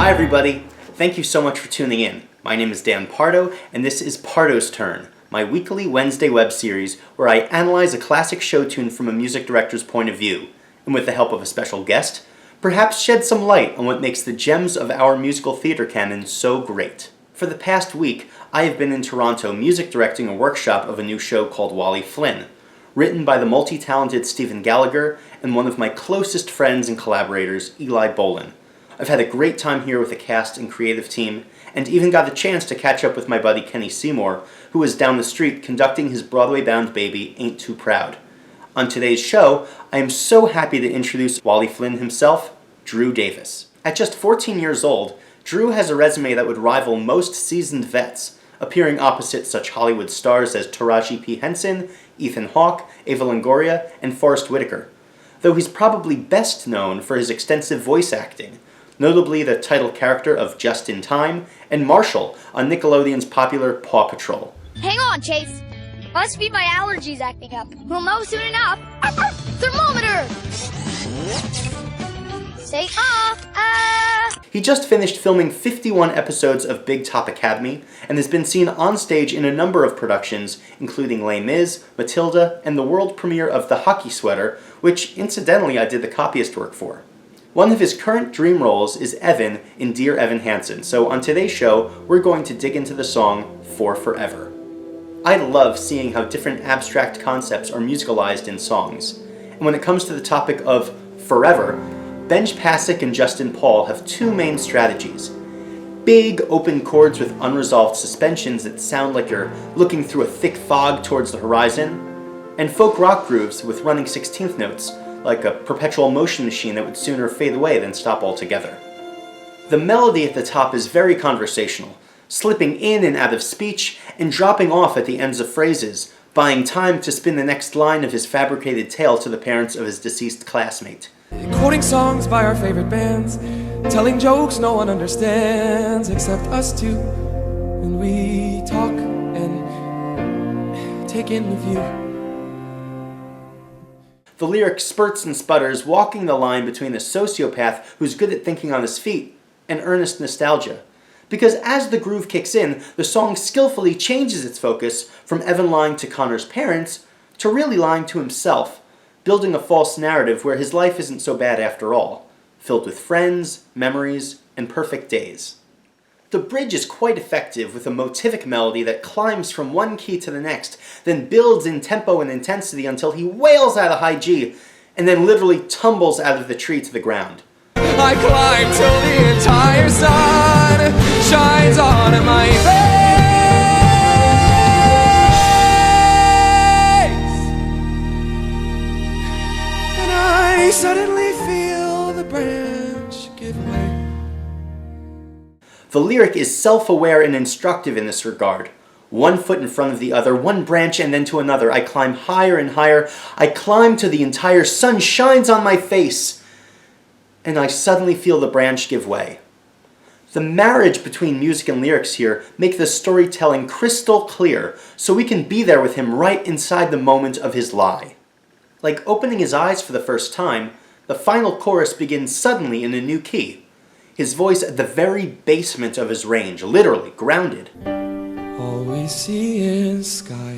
Hi everybody, thank you so much for tuning in. My name is Dan Pardo, and this is Pardo's Turn, my weekly Wednesday web series where I analyze a classic show tune from a music director's point of view, and with the help of a special guest, perhaps shed some light on what makes the gems of our musical theater canon so great. For the past week, I have been in Toronto music directing a workshop of a new show called Wally Flynn, written by the multi-talented Stephen Gallagher and one of my closest friends and collaborators, Eli Bolin. I've had a great time here with the cast and creative team, and even got the chance to catch up with my buddy Kenny Seymour, who was down the street conducting his Broadway-bound baby, Ain't Too Proud. On today's show, I am so happy to introduce Wally Flynn himself, Drew Davis. At just 14 years old, Drew has a resume that would rival most seasoned vets, appearing opposite such Hollywood stars as Taraji P. Henson, Ethan Hawke, Ava Longoria, and Forrest Whitaker, though he's probably best known for his extensive voice acting, notably the title character of Just in Time and Marshall on Nickelodeon's popular Paw Patrol. Hang on, Chase. Must be my allergies acting up. We'll know soon enough. Thermometer! Say He just finished filming 51 episodes of Big Top Academy and has been seen on stage in a number of productions, including Les Mis, Matilda, and the world premiere of The Hockey Sweater, which incidentally I did the copyist work for. One of his current dream roles is Evan in Dear Evan Hansen, so on today's show, we're going to dig into the song For Forever. I love seeing how different abstract concepts are musicalized in songs, and when it comes to the topic of forever, Benj, Pasek, and Justin Paul have two main strategies. Big, open chords with unresolved suspensions that sound like you're looking through a thick fog towards the horizon, and folk rock grooves with running 16th notes, like a perpetual motion machine that would sooner fade away than stop altogether. The melody at the top is very conversational, slipping in and out of speech and dropping off at the ends of phrases, buying time to spin the next line of his fabricated tale to the parents of his deceased classmate. Quoting songs by our favorite bands, telling jokes no one understands except us two, and we talk and take in the view. The lyric spurts and sputters, walking the line between a sociopath who's good at thinking on his feet and earnest nostalgia. Because as the groove kicks in, the song skillfully changes its focus from Evan lying to Connor's parents to really lying to himself, building a false narrative where his life isn't so bad after all, filled with friends, memories, and perfect days. The bridge is quite effective with a motivic melody that climbs from one key to the next, then builds in tempo and intensity until he wails out a high G, and then literally tumbles out of the tree to the ground. I climb till the entire sun shines on my face, and I suddenly feel the branch give way. The lyric is self-aware and instructive in this regard. One foot in front of the other, one branch and then to another. I climb higher and higher. I climb till the entire sun shines on my face, and I suddenly feel the branch give way. The marriage between music and lyrics here make the storytelling crystal clear, so we can be there with him right inside the moment of his lie. Like opening his eyes for the first time, the final chorus begins suddenly in a new key. His voice at the very basement of his range, literally grounded. All we see is sky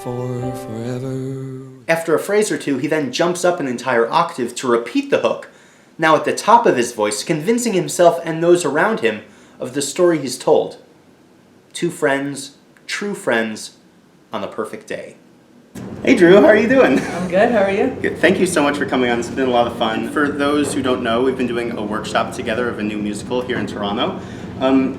for forever. After a phrase or two, he then jumps up an entire octave to repeat the hook, now at the top of his voice, convincing himself and those around him of the story he's told. Two friends, true friends, on a perfect day. Hey Drew, how are you doing? I'm good, how are you? Good. Thank you so much for coming on. This has been a lot of fun. For those who don't know, we've been doing a workshop together of a new musical here in Toronto.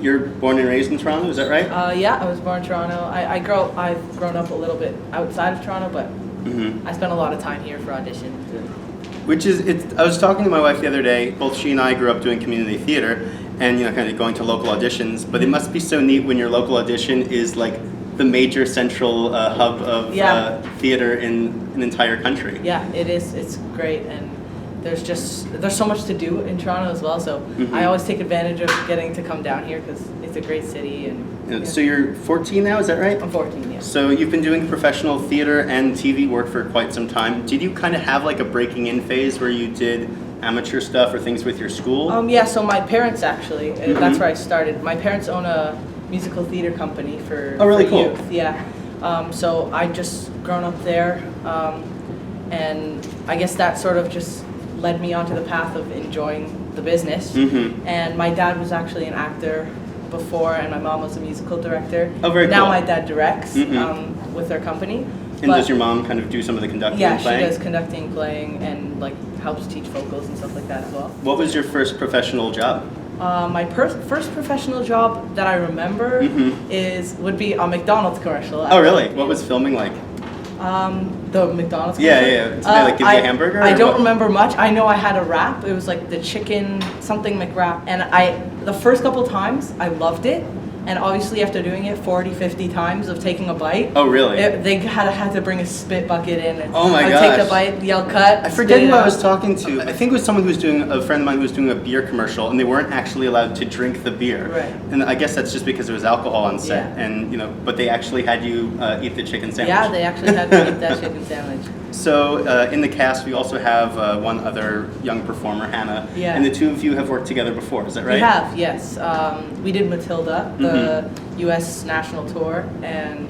You're born and raised in Toronto, is that right? Yeah, I was born in Toronto. I've grown up a little bit outside of Toronto, but I spent a lot of time here for auditions. I was talking to my wife the other day. Both she and I grew up doing community theater and, kind of going to local auditions, but it must be so neat when your local audition is like the major central hub of theater in an entire country. Yeah, it is. It's great, and there's so much to do in Toronto as well. So I always take advantage of getting to come down here because it's a great city. And so you're 14 now, is that right? I'm 14, yeah. So you've been doing professional theater and TV work for quite some time. Did you kind of have like a breaking in phase where you did amateur stuff or things with your school? Yeah, so my parents actually, that's where I started. My parents own a musical theater company for, really for cool. youth. Yeah. So I just grown up there, and I guess that sort of just led me onto the path of enjoying the business. And my dad was actually an actor before, and my mom was a musical director. Oh, very Now cool. my dad directs with their company. And does your mom kind of do some of the conducting Yeah, and playing? she does conducting, playing, and like helps teach vocals and stuff like that as well. What was your first professional job? My first professional job that I remember would be a McDonald's commercial. Oh, really? What was filming like? The McDonald's Yeah, commercial? yeah. Did they like give you a hamburger? I or don't what? remember much. I know I had a wrap. It was like the chicken something McWrap, and the first couple times I loved it. And obviously after doing it 40, 50 times of taking a bite. Oh, really? They had to bring a spit bucket in. And Oh my I'd gosh. take the bite, yell cut. I forget spit it who I out. was talking to. I think it was someone who was a friend of mine who was doing a beer commercial, and they weren't actually allowed to drink the beer. Right. And I guess that's just because there was alcohol on set, Yeah. and but they actually had you eat the chicken sandwich. Yeah, they actually had to eat that chicken sandwich. So in the cast, we also have one other young performer, Hannah. Yeah. And the two of you have worked together before, is that right? We have, yes. We did Matilda, the U.S. national tour, and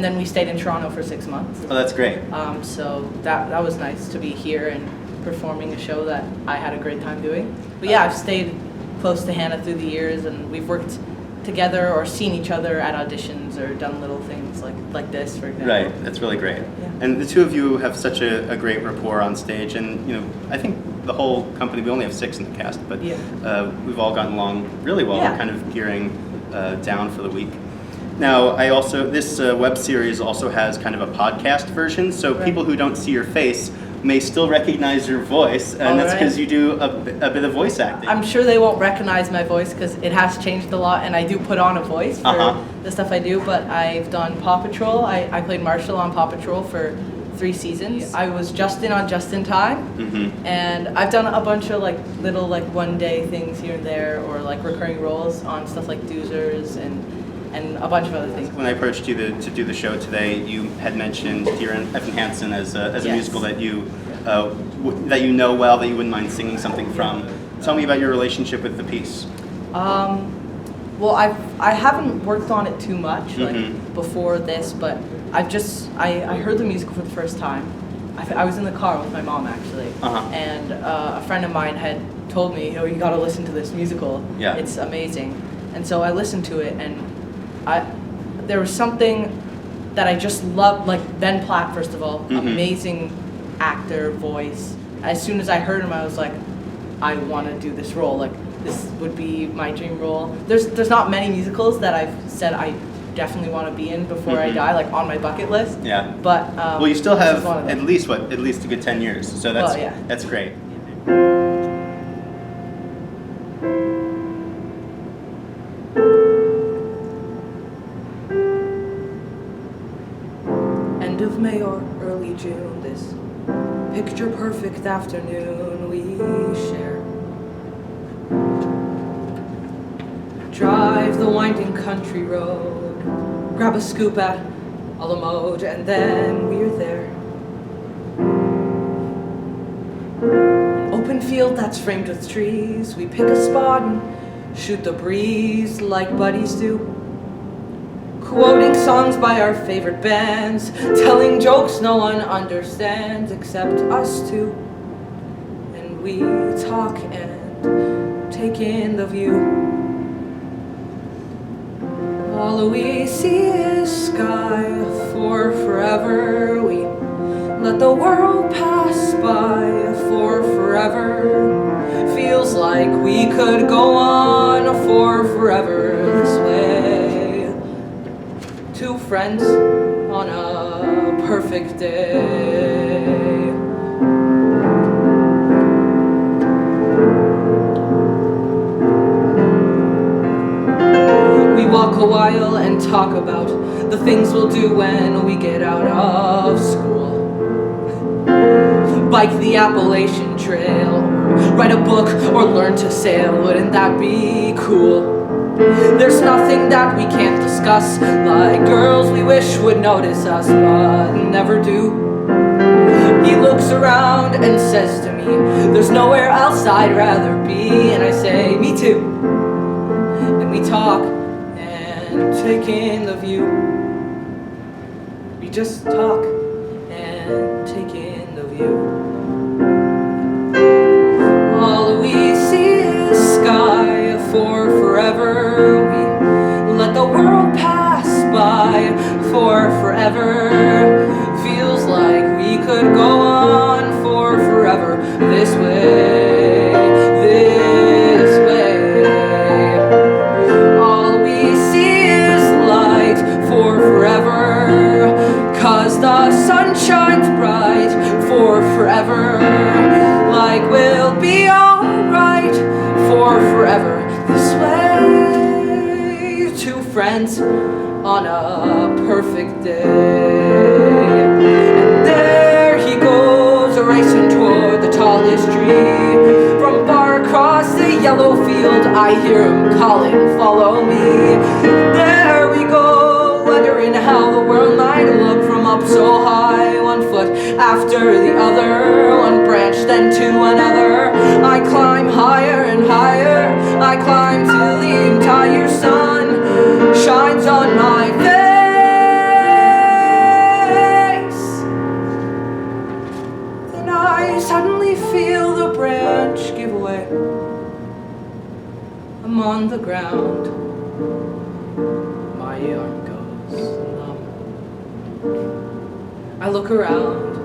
then we stayed in Toronto for 6 months. Oh, that's great. So that was nice to be here and performing a show that I had a great time doing. But yeah, I've stayed close to Hannah through the years, and we've worked together or seen each other at auditions or done little things like this, for example. Right, that's really great. Yeah. And the two of you have such a great rapport on stage, and I think the whole company, we only have 6 in the cast, but we've all gotten along really well. Yeah. We're kind of gearing down for the week. Now, this web series also has kind of a podcast version, so people who don't see your face may still recognize your voice, and that's because you do a bit of voice acting. I'm sure they won't recognize my voice because it has changed a lot, and I do put on a voice for the stuff I do, but I've done Paw Patrol. I played Marshall on Paw Patrol for 3 seasons. I was Justin on Just in Time, and I've done a bunch of little one-day things here and there, or recurring roles on stuff like Doozers and a bunch of other things. When I approached you to do the show today, you had mentioned Dear Evan Hansen as a musical that you know well, that you wouldn't mind singing something from. Tell me about your relationship with the piece. Well, I haven't worked on it too much before this, but I heard the musical for the first time. I was in the car with my mom actually, and a friend of mine had told me, you got to listen to this musical. Yeah. It's amazing, and so I listened to it, and there was something that I just loved, Ben Platt, first of all, amazing actor, voice. As soon as I heard him, I was like, I want to do this role. This would be my dream role. There's not many musicals that I've said I definitely want to be in before I die, on my bucket list. Yeah. But well, you still this have is one of them. at least a good 10 years, so that's great. End of May or early June, this picture perfect afternoon we share. Drive the winding country road, grab a scoop at a la mode, and then we're there. Open field that's framed with trees, we pick a spot and shoot the breeze like buddies do. Quoting songs by our favorite bands, telling jokes no one understands except us two. And we talk and take in the view. All we see is sky for forever. We let the world pass by for forever. Feels like we could go on for forever this way. Two friends on a perfect day. We walk a while and talk about the things we'll do when we get out of school. Bike the Appalachian Trail, write a book or learn to sail, wouldn't that be cool? There's nothing that we can't discuss, like girls we wish would notice us, but never do. He looks looks around and says to me, there's nowhere else I'd rather be. And I say, me too. And we talk and take in the view. We just talk and take in the view. All we see is sky for forever. We let the world pass by for forever. Feels like we could go on for forever this way, this way. All we see is light for forever, 'cause the sun shines bright for forever. Like we'll be alright for forever this way. Two friends on a perfect day. And there he goes, racing toward the tallest tree. From far across the yellow field, I hear him calling, follow me. There we go, wondering how the world might look from up so high. One foot after the other, one branch then to another. I climb higher and higher, I climb till the entire sun shines on my face. Then I suddenly feel the branch give way. I'm on the ground, my arm goes numb. I look around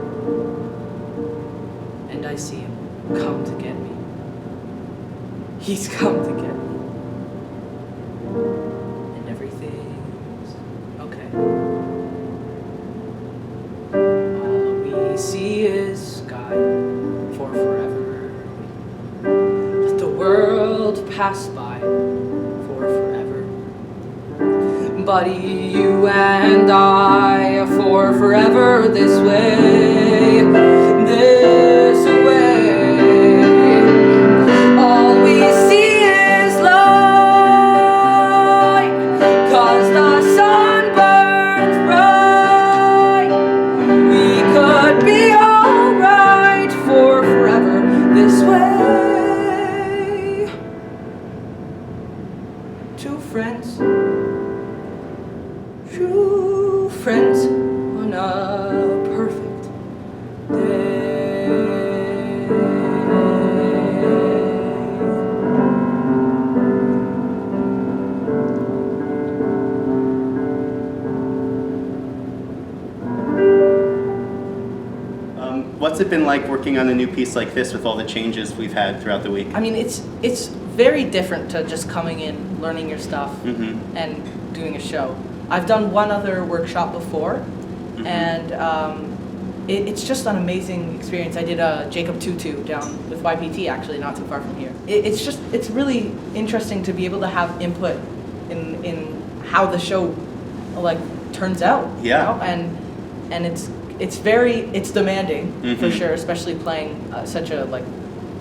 and I see him come to get me. He's come to get me. And everything's okay. All we see is sky for forever. Let the world pass by for forever. Buddy, you and I for forever this way, this way. All we see is light, 'cause the sun burns bright. We could be alright for forever this way. Two friends on a perfect day. What's it been like working on a new piece like this with all the changes we've had throughout the week? I mean, it's very different to just coming in, learning your stuff, and doing a show. I've done one other workshop before, and it's just an amazing experience. I did a Jacob Tutu down with YPT, actually, not too far from here. It's really interesting to be able to have input in how the show like turns out. Yeah. You know? And it's demanding for sure, especially playing such a like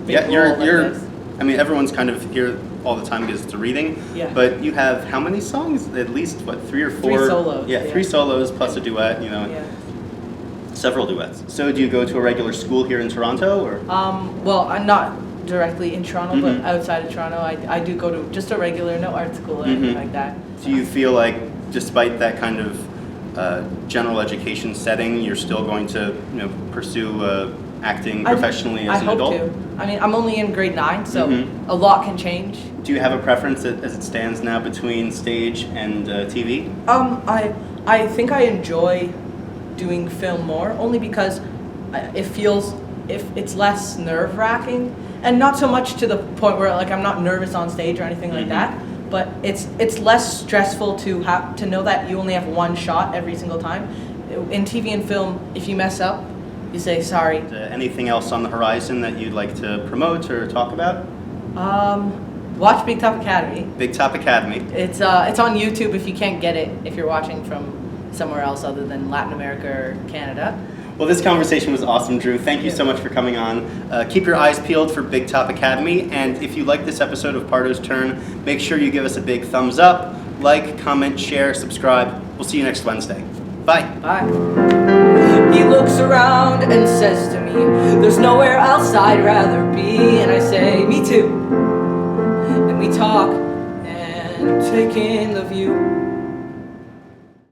big role like this. I mean, everyone's kind of here all the time because it's a reading. Yeah. But you have how many songs? At least what, 3 or 4? 3 solos. Yeah, 3 solos plus a duet. You know, several duets. So do you go to a regular school here in Toronto, or? Well, I'm not directly in Toronto, but outside of Toronto, I do go to just a regular art school or anything like that. Do you feel like, despite that kind of general education setting, you're still going to pursue acting professionally as an adult? I hope to. I mean, I'm only in grade 9, so a lot can change. Do you have a preference as it stands now between stage and TV? I think I enjoy doing film more, only because it's less nerve-wracking, and not so much to the point where like I'm not nervous on stage or anything like that. But it's less stressful to know that you only have one shot every single time. In TV and film, if you mess up, you say sorry. Anything else on the horizon that you'd like to promote or talk about? Watch Big Top Academy. Big Top Academy. It's on YouTube if you can't get it, if you're watching from somewhere else other than Latin America or Canada. Well, this conversation was awesome, Drew. Thank you so much for coming on. Keep your eyes peeled for Big Top Academy, and if you like this episode of Pardo's Turn, make sure you give us a big thumbs up, like, comment, share, subscribe. We'll see you next Wednesday. Bye. Bye. He looks around and says to me, there's nowhere else I'd rather be. And I say, me too. And we talk and take in the view.